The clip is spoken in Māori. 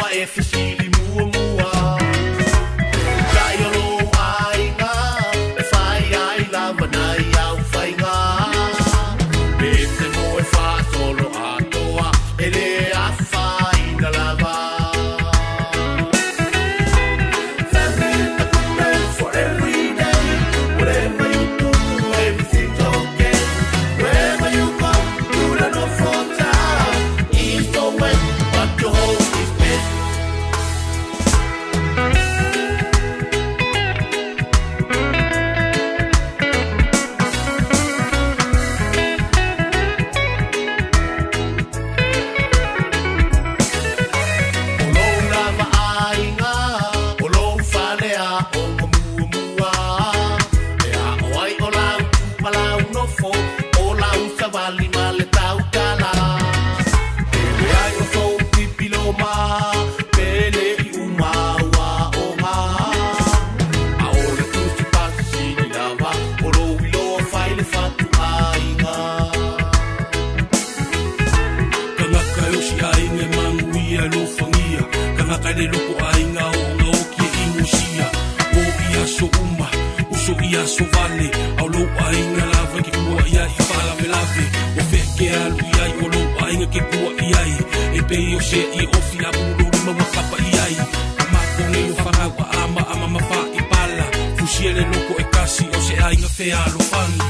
wa e fesili mua mua Kai o lo ai ngā E whai ai la manai au whai ngā Me te no e whātolo atoa E le a whai na lava Family in the good for every day Whatever you do, everything's okay Wherever you go, do the no for time East or west, but your home is best Kare loko ai ngā o ngā oki e ingosia O ia so uma, uso ia so vale Au lo ai ngā lava ke kua ia I whala me lave O wheke alu iai o lo ai ngā ke kua iai E pei o se I ofi a uro rima wakapa iai A mako nge o whangawa ama mawha I pala Fusiele loko e kasi o se ai ngā whea alo whani